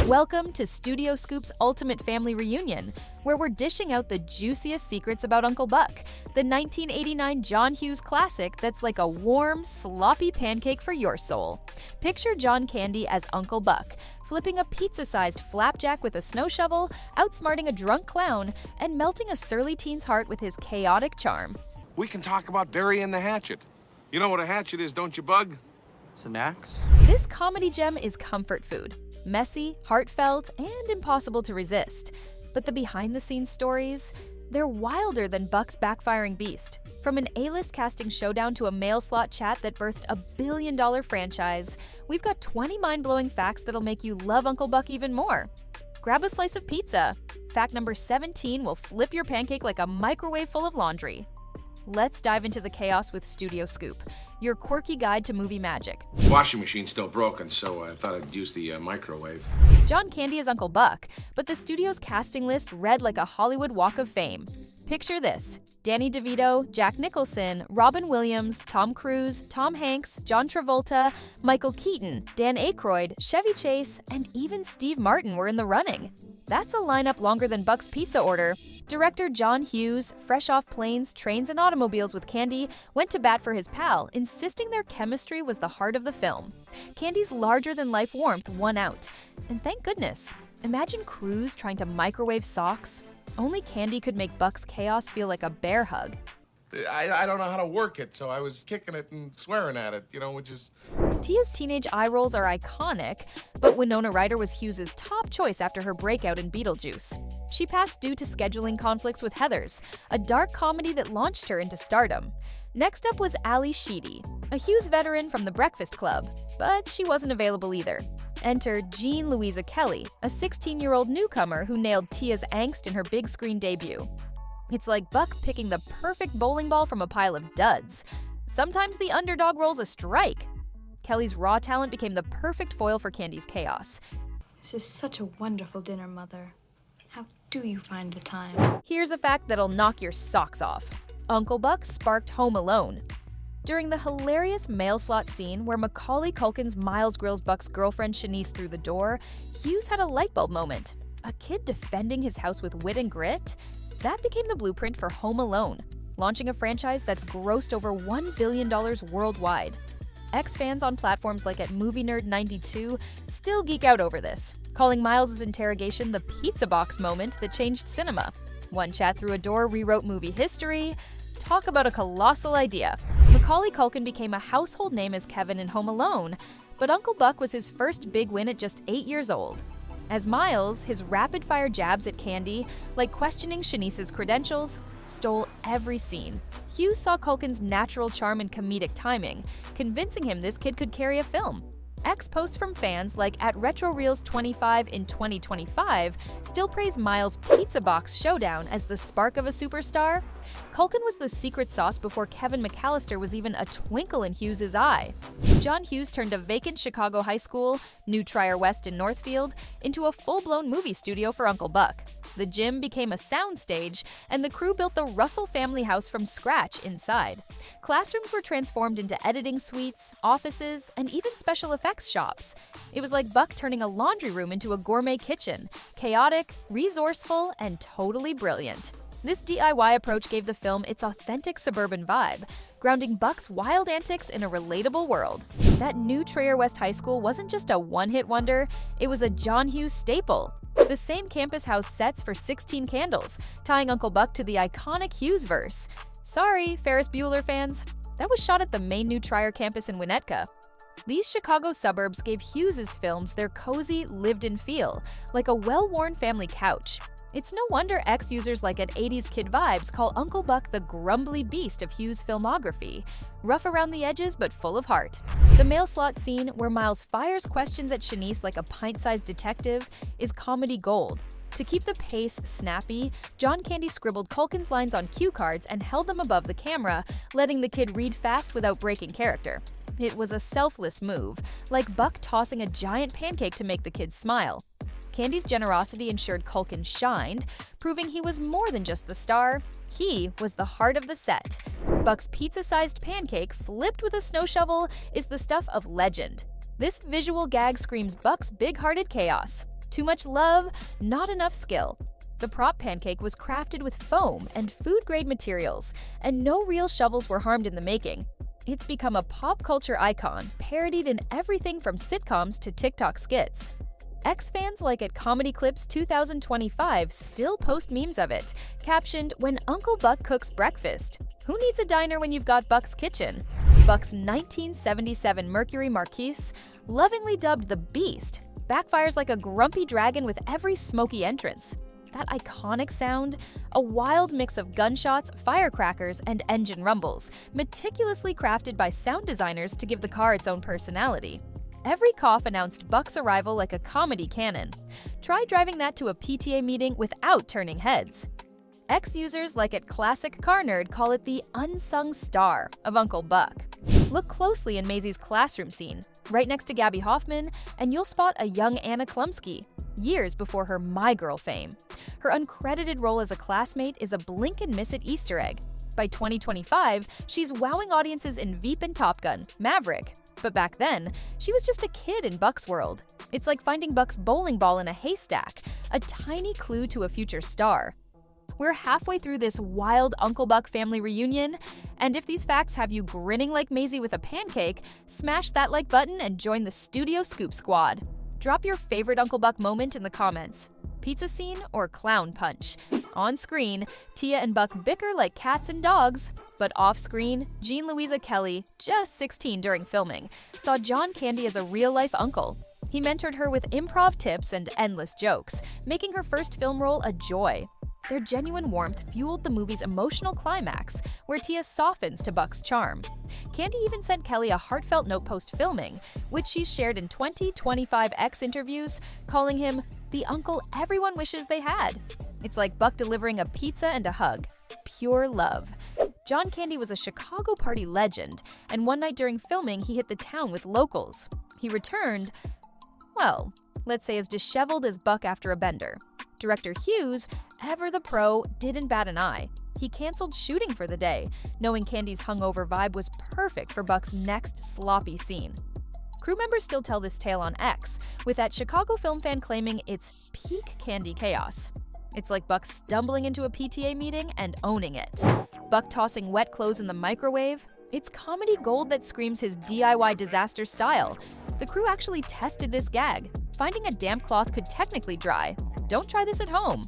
Welcome to Studio Scoop's Ultimate Family Reunion, where we're dishing out the juiciest secrets about Uncle Buck, the 1989 John Hughes classic that's like a warm, sloppy pancake for your soul. Picture John Candy as Uncle Buck, flipping a pizza-sized flapjack with a snow shovel, outsmarting a drunk clown, and melting a surly teen's heart with his chaotic charm. We can talk about burying the hatchet. You know what a hatchet is, don't you, Bug? It's an axe? This comedy gem is comfort food. Messy, heartfelt, and impossible to resist. But the behind-the-scenes stories? They're wilder than Buck's backfiring beast. From an A-list casting showdown to a mail slot chat that birthed a billion-dollar franchise, we've got 20 mind-blowing facts that'll make you love Uncle Buck even more. Grab a slice of pizza. Fact number 17 will flip your pancake like a microwave full of laundry. Let's dive into the chaos with Studio Scoop, your quirky guide to movie magic. Washing machine's still broken, so I thought I'd use the microwave. John Candy is Uncle Buck, but the studio's casting list read like a Hollywood Walk of Fame. Picture this: Danny DeVito, Jack Nicholson, Robin Williams, Tom Cruise, Tom Hanks, John Travolta, Michael Keaton, Dan Aykroyd, Chevy Chase, and even Steve Martin were in the running. That's a lineup longer than Buck's pizza order. Director John Hughes, fresh off planes, trains, and automobiles with Candy, went to bat for his pal, insisting their chemistry was the heart of the film. Candy's larger-than-life warmth won out. And thank goodness. Imagine Cruise trying to microwave socks. Only Candy could make Buck's chaos feel like a bear hug. I don't know how to work it, so I was kicking it and swearing at it, which is... Tia's teenage eye rolls are iconic, but Winona Ryder was Hughes' top choice after her breakout in Beetlejuice. She passed due to scheduling conflicts with Heathers, a dark comedy that launched her into stardom. Next up was Ali Sheedy, a Hughes veteran from The Breakfast Club, but she wasn't available either. Enter Jean Louisa Kelly, a 16-year-old newcomer who nailed Tia's Angst in her big screen debut. It's like Buck picking the perfect bowling ball from a pile of duds. Sometimes the underdog rolls a strike. Kelly's raw talent became the perfect foil for Candy's chaos. This is such a wonderful dinner, Mother. How do you find the time? Here's a fact that'll knock your socks off. Uncle Buck sparked Home Alone. During the hilarious mail slot scene where Macaulay Culkin's Miles grills Buck's girlfriend Shanice through the door, Hughes had a light bulb moment. A kid defending his house with wit and grit? That became the blueprint for Home Alone, launching a franchise that's grossed over $1 billion worldwide. Ex-fans on platforms like at Movie Nerd 92 still geek out over this, calling Miles' interrogation the pizza box moment that changed cinema. One chat through a door rewrote movie history. Talk about a colossal idea. Macaulay Culkin became a household name as Kevin in Home Alone, but Uncle Buck was his first big win at just 8 years old. As Miles, his rapid-fire jabs at Candy, like questioning Shanice's credentials, stole every scene. Hughes saw Culkin's natural charm and comedic timing, convincing him this kid could carry a film. Posts from fans like at RetroReels25 in 2025 still praise Miles' pizza box showdown as the spark of a superstar. Culkin was the secret sauce before Kevin McAllister was even a twinkle in Hughes' eye. John Hughes turned a vacant Chicago high school, New Trier West in Northfield, into a full-blown movie studio for Uncle Buck. The gym became a soundstage, and the crew built the Russell family house from scratch inside. Classrooms were transformed into editing suites, offices, and even special effects shops. It was like Buck turning a laundry room into a gourmet kitchen, chaotic, resourceful, and totally brilliant. This DIY approach gave the film its authentic suburban vibe, grounding Buck's wild antics in a relatable world. That New Trier West High School wasn't just a one-hit wonder, it was a John Hughes staple. The same campus housed sets for 16 Candles, tying Uncle Buck to the iconic Hughes verse. Sorry, Ferris Bueller fans, that was shot at the main New Trier campus in Winnetka. These Chicago suburbs gave Hughes' films their cozy, lived-in feel, like a well-worn family couch. It's no wonder ex-users like at 80s Kid Vibes call Uncle Buck the grumbly beast of Hughes' filmography, rough around the edges but full of heart. The mail slot scene, where Miles fires questions at Shanice like a pint-sized detective, is comedy gold. To keep the pace snappy, John Candy scribbled Culkin's lines on cue cards and held them above the camera, letting the kid read fast without breaking character. It was a selfless move, like Buck tossing a giant pancake to make the kids smile. Candy's generosity ensured Culkin shined, proving he was more than just the star. He was the heart of the set. Buck's pizza-sized pancake, flipped with a snow shovel, is the stuff of legend. This visual gag screams Buck's big-hearted chaos. Too much love, not enough skill. The prop Pancake was crafted with foam and food-grade materials, and no real shovels were harmed in the making. It's become a pop culture icon, parodied in everything from sitcoms to TikTok skits. X-fans like at Comedy Clips 2025 still post memes of it, captioned, "When Uncle Buck cooks breakfast." Who needs a diner when you've got Buck's Kitchen? Buck's 1977 Mercury Marquise, lovingly dubbed the Beast, backfires like a grumpy dragon with every smoky entrance. That iconic sound, a wild mix of gunshots, firecrackers, and engine rumbles, meticulously crafted by sound designers to give the car its own personality. Every cough announced Buck's arrival like a comedy cannon. Try driving that to a PTA meeting without turning heads. X-users like at Classic Car Nerd call it the unsung star of Uncle Buck. Look closely in Maisie's classroom scene, right next to Gabby Hoffman, and you'll spot a young Anna Klumsky, years before her My Girl fame. Her uncredited role as a classmate is a blink-and-miss-it Easter egg. By 2025, she's wowing audiences in Veep and Top Gun, Maverick. But back then, she was just a kid in Buck's world. It's like finding Buck's bowling ball in a haystack, a tiny clue to a future star. We're halfway through this wild Uncle Buck family reunion, and if these facts have you grinning like Maisie with a pancake, smash that like button and join the Studio Scoop Squad. Drop your favorite Uncle Buck moment in the comments. Pizza scene or clown punch? On screen, Tia and Buck bicker like cats and dogs, but off screen, Jean Louisa Kelly, just 16 during filming, saw John Candy as a real-life uncle. He mentored her with improv tips and endless jokes, making her first film role a joy. Their genuine warmth fueled the movie's emotional climax, where Tia softens to Buck's charm. Candy even sent Kelly a heartfelt note post-filming, which she shared in 2025 X interviews, calling him the uncle everyone wishes they had. It's like Buck delivering a pizza and a hug. Pure love. John Candy was a Chicago party legend, and one night during filming, he hit the town with locals. He returned, well, let's say as disheveled as Buck after a bender. Director Hughes, ever the pro, didn't bat an eye. He canceled shooting for the day, knowing Candy's hungover vibe was perfect for Buck's next sloppy scene. Crew members still tell this tale on X, with that Chicago film fan claiming it's peak Candy chaos. It's like Buck stumbling into a PTA meeting and owning it. Buck tossing wet clothes in the microwave. It's comedy gold that screams his DIY disaster style. The crew actually tested this gag. Finding a damp cloth could technically dry. Don't try this at home.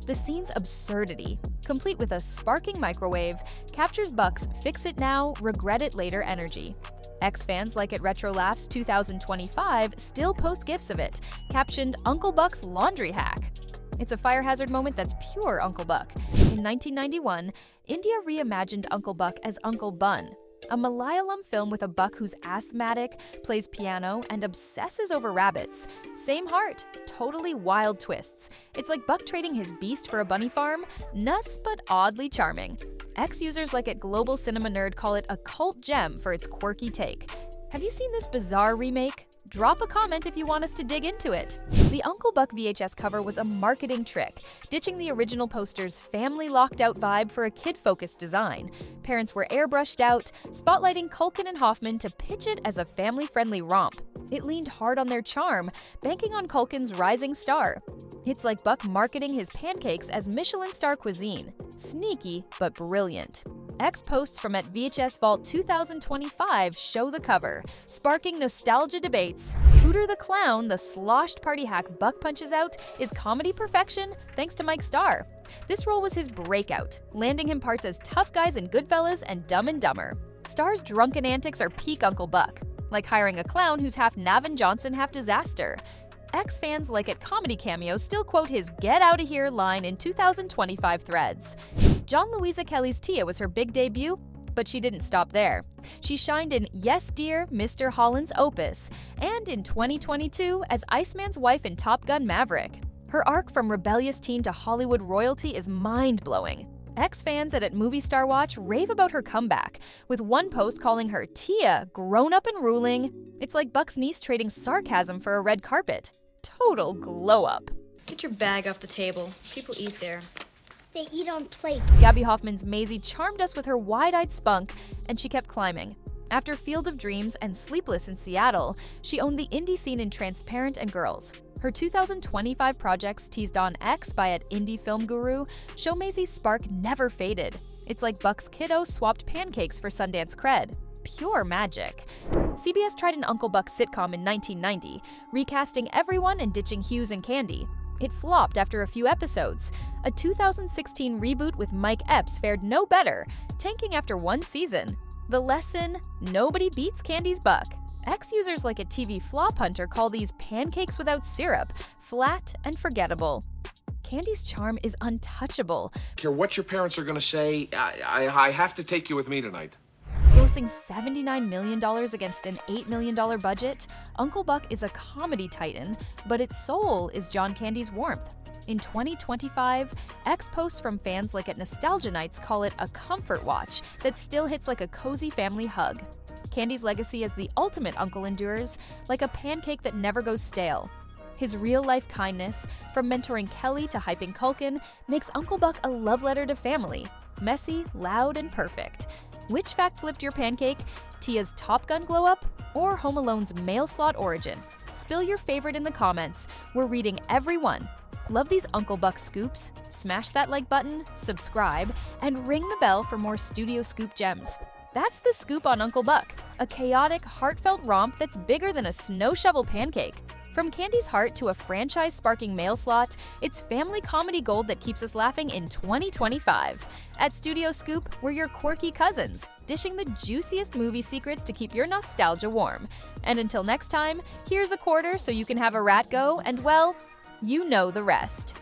The scene's absurdity, complete with a sparking microwave, captures Buck's fix it now, regret it later energy. X-fans like at Retro Laughs 2025 still post gifs of it, captioned Uncle Buck's laundry hack. It's a fire hazard moment that's pure Uncle Buck. In 1991, India reimagined Uncle Buck as Uncle Bun, a Malayalam film with a buck who's asthmatic, plays piano, and obsesses over rabbits. Same heart, totally wild twists. It's like Buck trading his beast for a bunny farm. Nuts but oddly charming. X-users like at Global Cinema Nerd call it a cult gem for its quirky take. Have you seen this bizarre remake? Drop a comment if you want us to dig into it. The Uncle Buck VHS cover was a marketing trick, ditching the original poster's family locked-out vibe for a kid-focused design. Parents were airbrushed out, spotlighting Culkin and Hoffman to pitch it as a family-friendly romp. It leaned hard on their charm, banking on Culkin's rising star. It's like Buck marketing his pancakes as Michelin star cuisine. Sneaky, but brilliant. X posts from at VHS Vault 2025 show the cover, sparking nostalgia debates. Hooter the Clown, the sloshed party hack Buck punches out, is comedy perfection thanks to Mike Starr. This role was his breakout, landing him parts as tough guys in Goodfellas and Dumb and Dumber. Starr's drunken antics are peak Uncle Buck, like hiring a clown who's half Navin Johnson, half disaster. X fans like at Comedy Cameo still quote his "Get Outta Here" line in 2025 threads. John Louisa Kelly's Tia was her big debut, but she didn't stop there. She shined in Yes Dear, Mr. Holland's Opus, and in 2022 as Iceman's wife in Top Gun Maverick. Her arc from rebellious teen to Hollywood royalty is mind-blowing. X fans at Movie Star Watch rave about her comeback, with one post calling her Tia, grown up and ruling. It's like Buck's niece trading sarcasm for a red carpet. Total glow up. Get your bag off the table. People eat there. They eat on plates. Gabby Hoffman's Maisie charmed us with her wide-eyed spunk, and she kept climbing. After Field of Dreams and Sleepless in Seattle, she owned the indie scene in Transparent and Girls. Her 2025 projects teased on X by an indie film guru show Maisie's spark never faded. It's like Buck's kiddo swapped pancakes for Sundance cred. Pure magic. CBS tried an Uncle Buck sitcom in 1990, recasting everyone and ditching Hughes and Candy. It flopped after a few episodes. A 2016 reboot with Mike Epps fared no better, tanking after one season. The lesson: nobody beats Candy's Buck. X-users like a TV flop hunter call these pancakes without syrup, flat and forgettable. Candy's charm is untouchable. Care what your parents are gonna say, I have to take you with me tonight. Grossing $79 million against an $8 million budget, Uncle Buck is a comedy titan, but its soul is John Candy's warmth. In 2025, X posts from fans like at Nostalgia Nights call it a comfort watch that still hits like a cozy family hug. Candy's legacy as the ultimate uncle endures, like a pancake that never goes stale. His real-life kindness, from mentoring Kelly to hyping Culkin, makes Uncle Buck a love letter to family. Messy, loud, and perfect. Which fact flipped your pancake? Tia's Top Gun glow-up? Or Home Alone's mail slot origin? Spill your favorite in the comments. We're reading every one. Love these Uncle Buck scoops? Smash that like button, subscribe, and ring the bell for more Studio Scoop gems. That's the scoop on Uncle Buck, a chaotic, heartfelt romp that's bigger than a snow shovel pancake. From Candy's heart to a franchise-sparking mail slot, it's family comedy gold that keeps us laughing in 2025. At Studio Scoop, we're your quirky cousins, dishing the juiciest movie secrets to keep your nostalgia warm. And until next time, here's a quarter so you can have a rat go, and well, you know the rest.